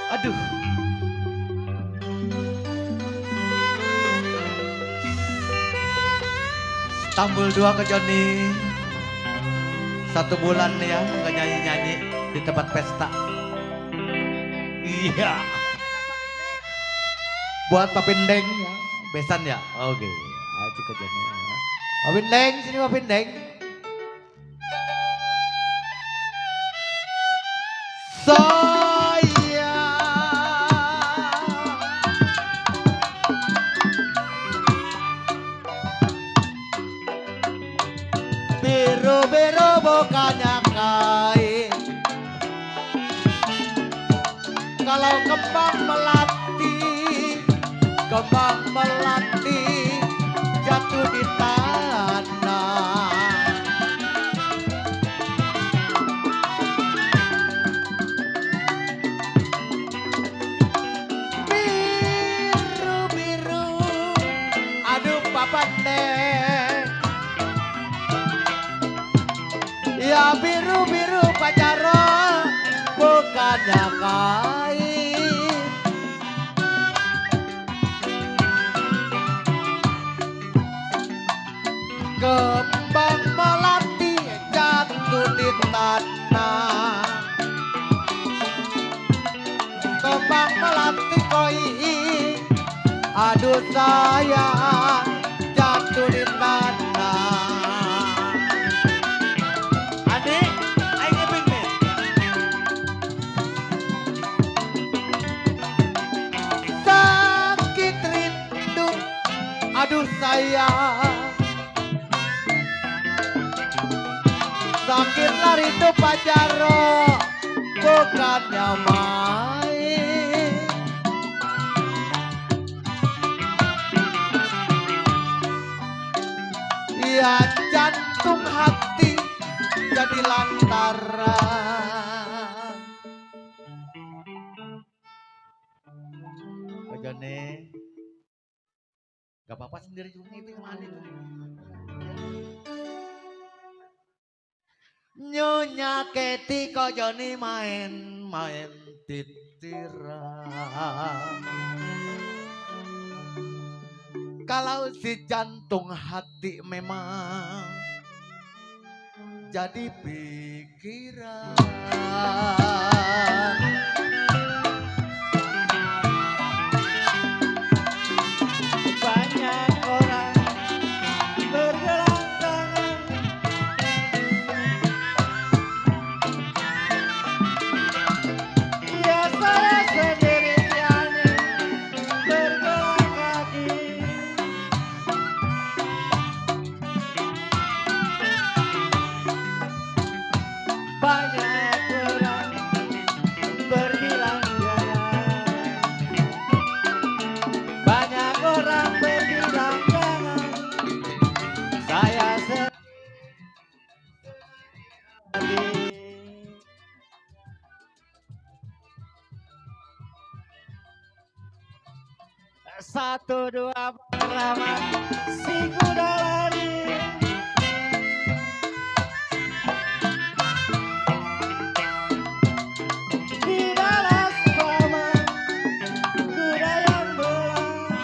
Aduh, Tambul dua ke Joni. 1 bulan ya nggak nyanyi-nyanyi di tempat pesta. Iya. Buat Papindeng ya, besan ya. Oke, ayo ke Joni. Papindeng, sini Papindeng. Saya biru-biru bukannya kain, kalau kembang melati jatuh di tanah. Biru-biru, aduh papandeng. Ya biru-biru pacaran bukannya kain. Kembang melati jatuh di tanah. Kembang melati koi, aduh sayang jatuh di tanah. Adik, ayo ngeping nih. Sakit rindu, aduh sayang. Sakit rindu pajaro, bukannya main. Ya jantung hati jadi lantaran. Pak Joni, gak apa-apa sendiri juga itu kemana itu. Nyonya Keti kok Joni main titiran. Kalau si jantung hati memang jadi pikiran. Banyak orang bergerak tangan, ya saya sendiri hanya bergerak kaki. Banyak orang berbilang-bilang, banyak orang berbilang-bilang, saya sendiri. 1, 2 pertama si kuda lari. Di dalam sama kuda yang belang.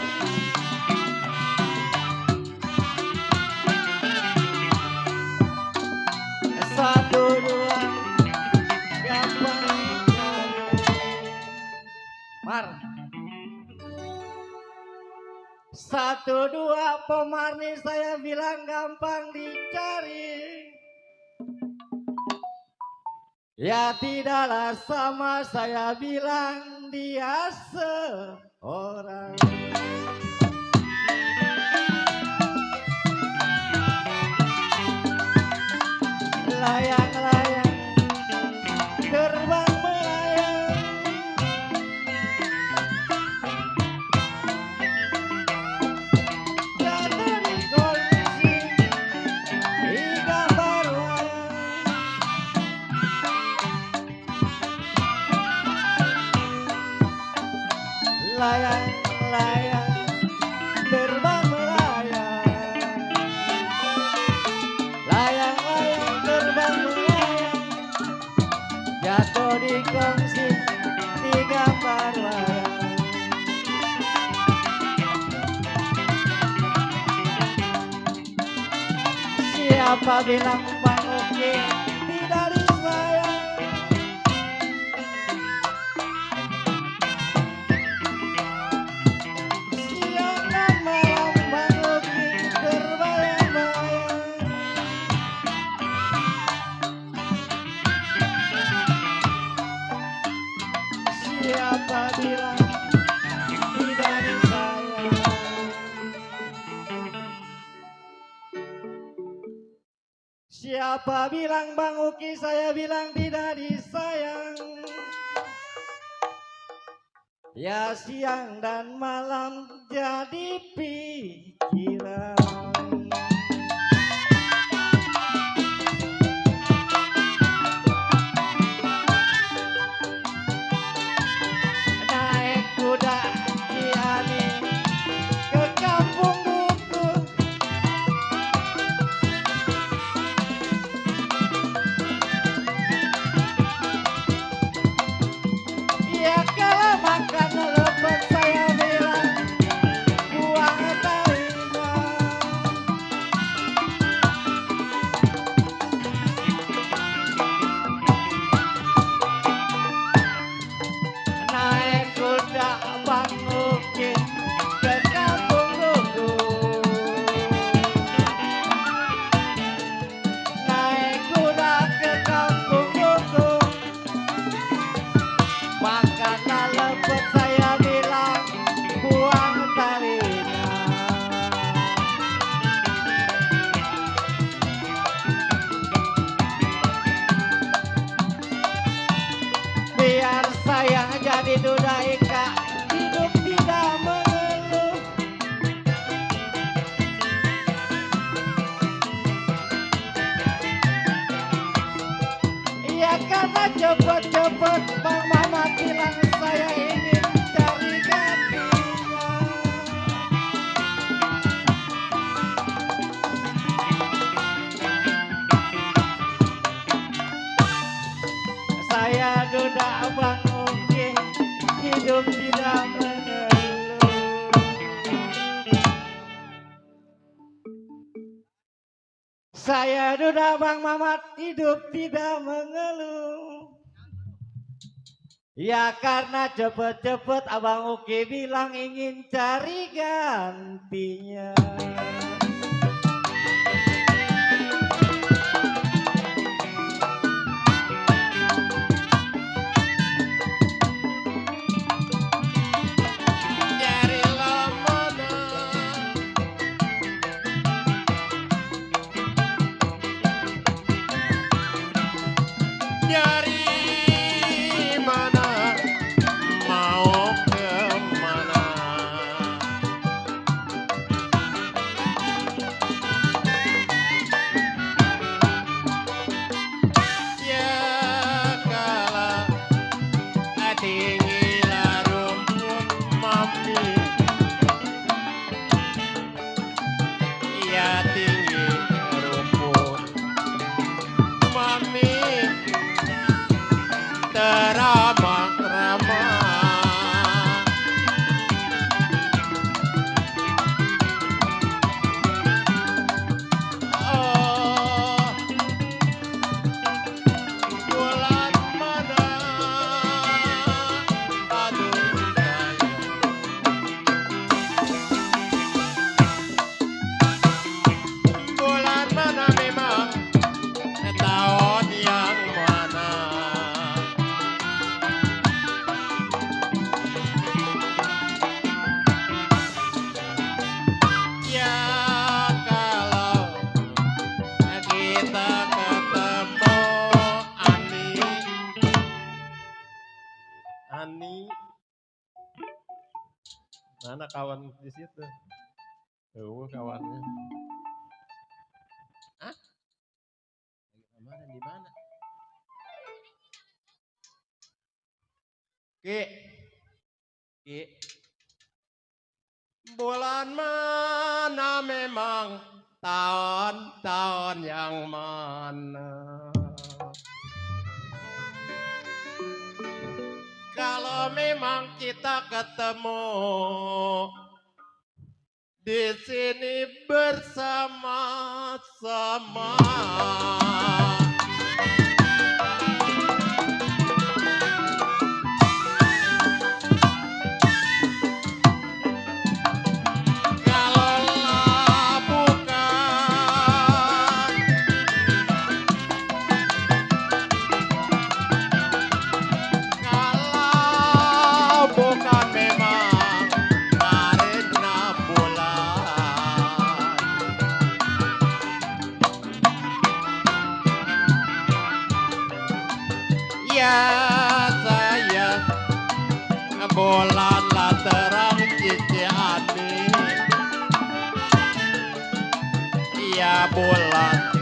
Satu, dua, gampang Mar. 1, 2 pemarni saya bilang gampang dicari. Ya tidaklah sama saya bilang dia seorang. Layang-layang terbang melayang. Jatuh di kondisi di gambar wayang. Layang-layang terbang melayang. Layang-layang terbang melayang. Jatuh di kongsi di gambar Siapa bilang Bang Uki tidak disayang? Siang dan malam Bang Uki terbayang-bayang. Siapa bilang tidak disayang? Siapa bilang Bang Uki, saya bilang tidak disayang. Ya siang dan malam jadi pikiran. Naik kuda Ciani ke kampung buku. Ya kalau makan lepet saya bilang buang talinya. Naik kuda Bang Uki ke kampung buku. Naik kuda ke kampung buku. Makanlah lepet saya bilang buang talinya. Biar saya jadi duda ika, hidup tidak mengeluh. Iya karena cepet-cepet Bang Mamat bilang saya ingin cari gantinya. Saya duda Bang Uki, hidup tidak mengeluh. Saya duda Bang Mamat, hidup tidak mengeluh. Ya karena cepet-cepet Abang Uki bilang ingin cari gantinya. Carilah mana Dari mana mau kemana? Ya kala tinggilah rumput mami, ya tinggi rumput mami teramah-ramah. Oh, bulan mana? Aduh sayang. Bulan mana memang tahun yang mana? Ya kalau kita ketemu Ani, Ani, mana kawan di situ? Kawannya. Hah? Kemarin di mana? Ki, Ki. Bulan mana memang tahun-tahun yang mana? Kalau memang kita ketemu di sini bersama-sama. Kalaulah bukan, kalau bukan memang karena bulan, ya saya bulanlah terang Cici Ani, ya bulan